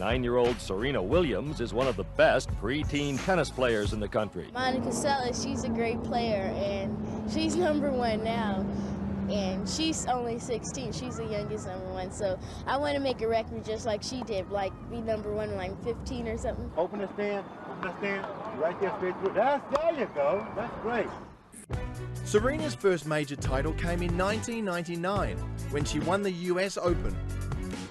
9-year-old Serena Williams is one of the best preteen tennis players in the country. Monica Seles, she's a great player, and she's #1 now. And she's only 16. She's the youngest #1. So I want to make a record just like she did, like be #1 when I'm 15 or something. Open the stand, right there straight through. There you go. That's great. Serena's first major title came in 1999 when she won the US Open.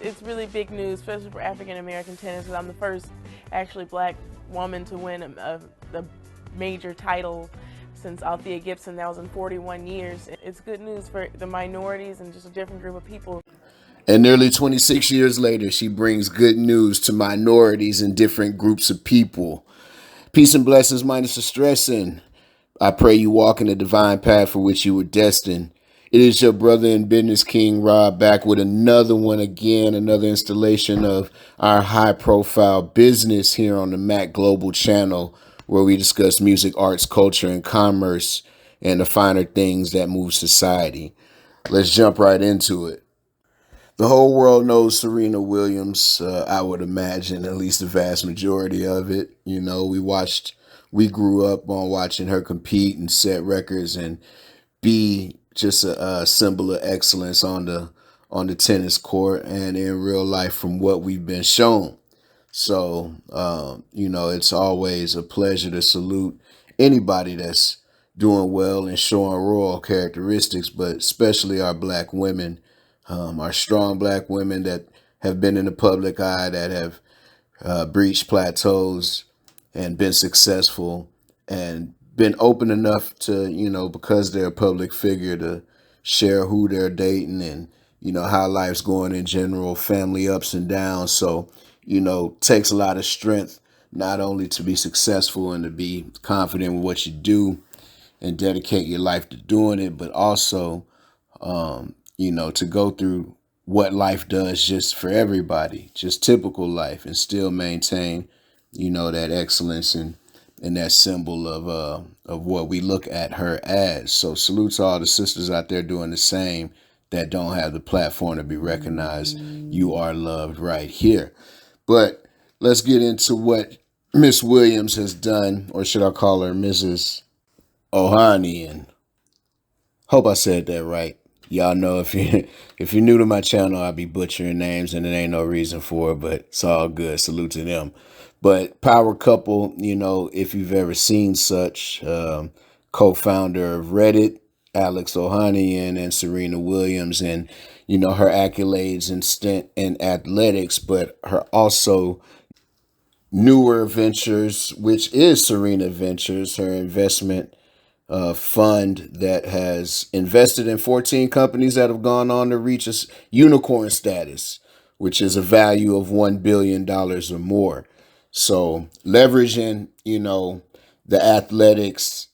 It's really big news, especially for African American tennis, because I'm the first actually black woman to win a major title since Althea Gibson. That was in 41 years. It's good news for the minorities and just a different group of people. And nearly 26 years later, she brings good news to minorities and different groups of people. Peace and blessings minus the stressing. I pray you walk in the divine path for which you were destined. It is your brother and business king, Rob, back with another one again, another installation of our high-profile business here on the MACC Global channel, where we discuss music, arts, culture, and commerce, and the finer things that move society. Let's jump right into it. The whole world knows Serena Williams, I would imagine, at least the vast majority of it. You know, we grew up on watching her compete and set records and be just a symbol of excellence on the tennis court and in real life from what we've been shown. So, it's always a pleasure to salute anybody that's doing well and showing royal characteristics, but especially our black women, our strong black women that have been in the public eye, that have breached plateaus and been successful and been open enough to, because they're a public figure, to share who they're dating and, how life's going in general, family ups and downs. So, takes a lot of strength, not only to be successful and to be confident in what you do and dedicate your life to doing it, but also, to go through what life does just for everybody, just typical life, and still maintain, that excellence and that symbol of what we look at her as. So salute to all the sisters out there doing the same that don't have the platform to be recognized. You are loved right here. But let's get into what Miss Williams has done, or should I call her Mrs. Ohani? And hope I said that right. Y'all know if you're new to my channel, I'll be butchering names, and there ain't no reason for it, but it's all good. Salute to them. But power couple, if you've ever seen such, co-founder of Reddit, Alex Ohanian, and Serena Williams, and, her accolades and stint in athletics, but her also newer ventures, which is Serena Ventures, her investment fund that has invested in 14 companies that have gone on to reach a unicorn status, which is a value of $1 billion or more. So leveraging, the athletics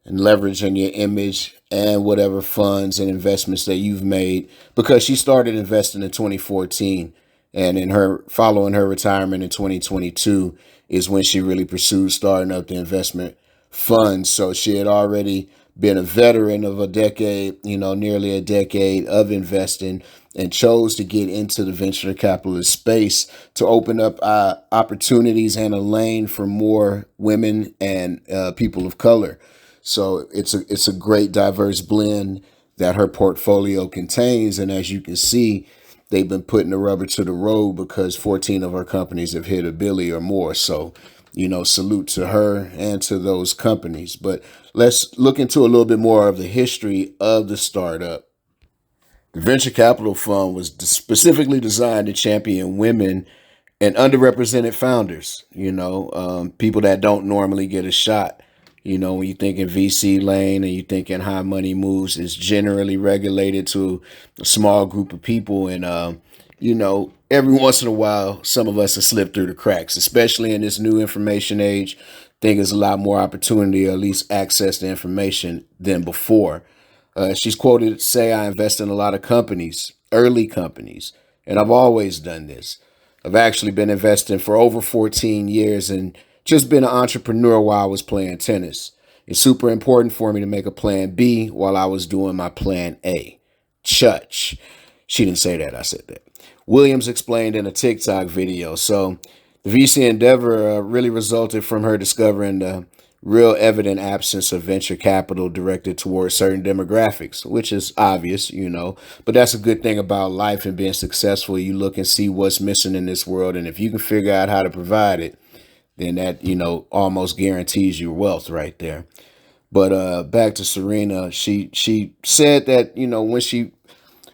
and leveraging your image and whatever funds and investments that you've made, because she started investing in 2014, and following her retirement in 2022 is when she really pursued starting up the investment funds. So she had already been a veteran of a decade, nearly a decade of investing, and chose to get into the venture capitalist space to open up opportunities and a lane for more women and people of color. So it's a great diverse blend that her portfolio contains. And as you can see, they've been putting the rubber to the road because 14 of her companies have hit $1 billion or more. So, salute to her and to those companies. But let's look into a little bit more of the history of the startup. The venture capital fund was specifically designed to champion women and underrepresented founders, people that don't normally get a shot. When you think in VC lane and you think in high money moves, it's generally regulated to a small group of people. And, every once in a while, some of us have slipped through the cracks, especially in this new information age. I think there's a lot more opportunity, or at least access to information, than before. She's quoted to say, "I invest in a lot of companies, early companies, and I've always done this. I've actually been investing for over 14 years and just been an entrepreneur while I was playing tennis. It's super important for me to make a plan B while I was doing my plan A." Chutch. She didn't say that. I said that. Williams explained in a TikTok video. So the VC endeavor really resulted from her discovering the real evident absence of venture capital directed towards certain demographics, which is obvious, but that's a good thing about life and being successful. You look and see what's missing in this world, and if you can figure out how to provide it, then that, almost guarantees you wealth right there. But back to Serena, she said that, when she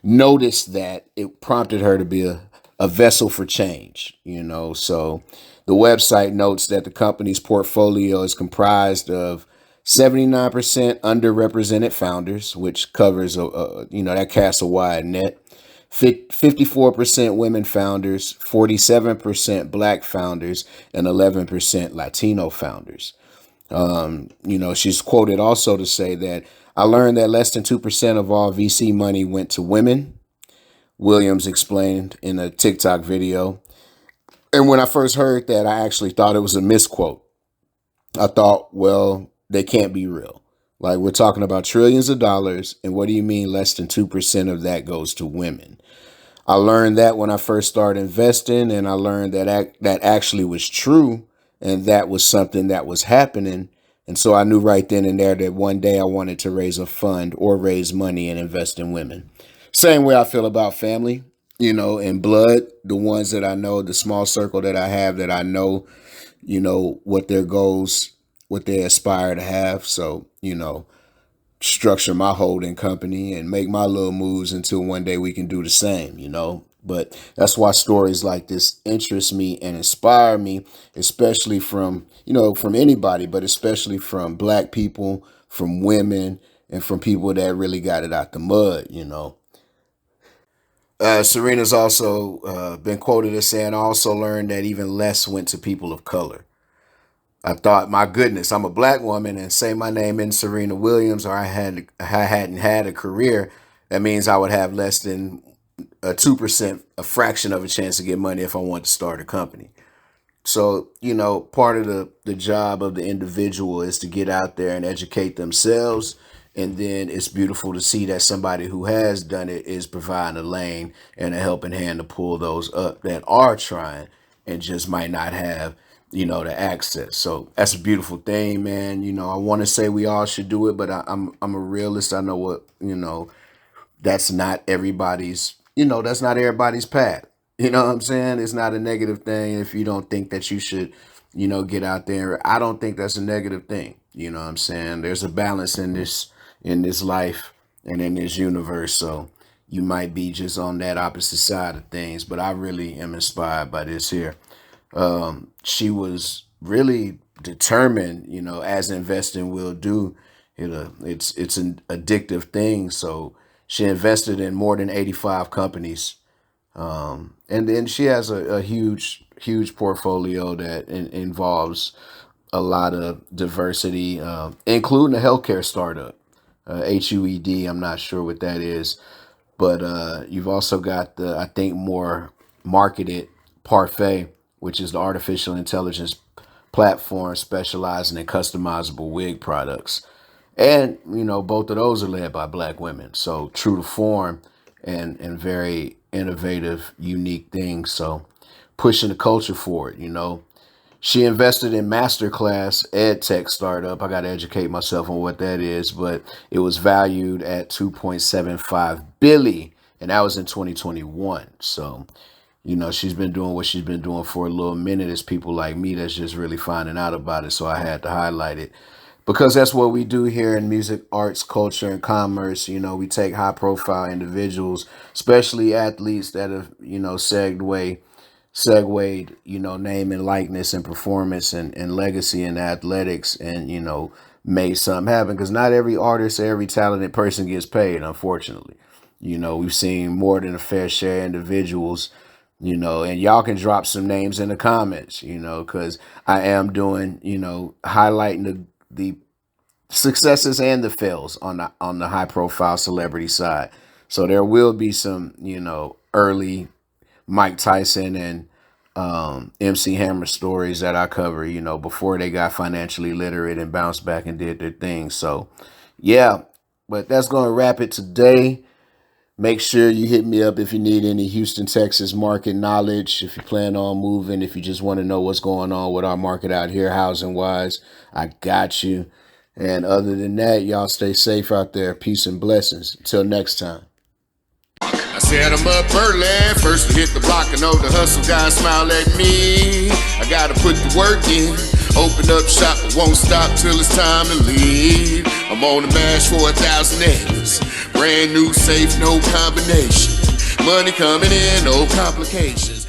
noticed that, it prompted her to be a vessel for change, So the website notes that the company's portfolio is comprised of 79% underrepresented founders, which covers, that casts a wide net. 54% women founders, 47% Black founders, and 11% Latino founders. She's quoted also to say that I learned that less than 2% of all VC money went to women, Williams explained in a TikTok video. And when I first heard that, I actually thought it was a misquote. I thought, well, they can't be real. Like, we're talking about trillions of dollars, and what do you mean less than 2% of that goes to women? I learned that when I first started investing, and I learned that that actually was true, and that was something that was happening. And so I knew right then and there that one day I wanted to raise a fund or raise money and invest in women. Same way I feel about family, and blood, the ones that I know, the small circle that I have that I know, what their goals, what they aspire to have. So, structure my holding company and make my little moves until one day we can do the same, But that's why stories like this interest me and inspire me, especially from, from anybody, but especially from Black people, from women, and from people that really got it out the mud, Serena's also been quoted as saying, I also learned that even less went to people of color. I thought, my goodness, I'm a Black woman, and say my name in Serena Williams, or I hadn't had a career, that means I would have less than a 2%, a fraction of a chance to get money if I want to start a company. So, part of the job of the individual is to get out there and educate themselves. And then it's beautiful to see that somebody who has done it is providing a lane and a helping hand to pull those up that are trying and just might not have, the access. So that's a beautiful thing, man. I want to say we all should do it, but I'm a realist. I know what, that's not everybody's, that's not everybody's path. You know what I'm saying? It's not a negative thing if you don't think that you should, get out there. I don't think that's a negative thing. You know what I'm saying? There's a balance in this life and in this universe. So you might be just on that opposite side of things, but I really am inspired by this here. She was really determined, as investing will do. It's an addictive thing. So she invested in more than 85 companies. And then she has a huge portfolio that involves a lot of diversity, including a healthcare startup, HUED. I'm not sure what that is, but you've also got the, I think, more marketed Parfait, which is the artificial intelligence platform specializing in customizable wig products. And, both of those are led by Black women. So true to form and very innovative, unique things. So pushing the culture forward, She invested in Masterclass EdTech startup. I got to educate myself on what that is, but it was valued at $2.75 billion, and that was in 2021. So, she's been doing what she's been doing for a little minute. It's people like me that's just really finding out about it. So I had to highlight it because that's what we do here in music, arts, culture, and commerce. We take high profile individuals, especially athletes that have, segued, name and likeness and performance and legacy in athletics and, made something happen. Because not every artist or every talented person gets paid, unfortunately. We've seen more than a fair share of individuals, and y'all can drop some names in the comments, because I am doing, highlighting the successes and the fails on the high profile celebrity side. So there will be some, early Mike Tyson and MC Hammer stories that I cover, before they got financially literate and bounced back and did their thing. So, yeah, but that's going to wrap it today. Make sure you hit me up if you need any Houston, Texas market knowledge, if you plan on moving, if you just want to know what's going on with our market out here housing-wise. I got you. And other than that, y'all stay safe out there. Peace and blessings. Until next time. I said I'm up early, first to hit the block. I know the hustle guys smile at me. I gotta put the work in, open up shop, but won't stop till it's time to leave. I'm on the mash for 1,000 acres, brand new safe, no combination. Money coming in, no complications.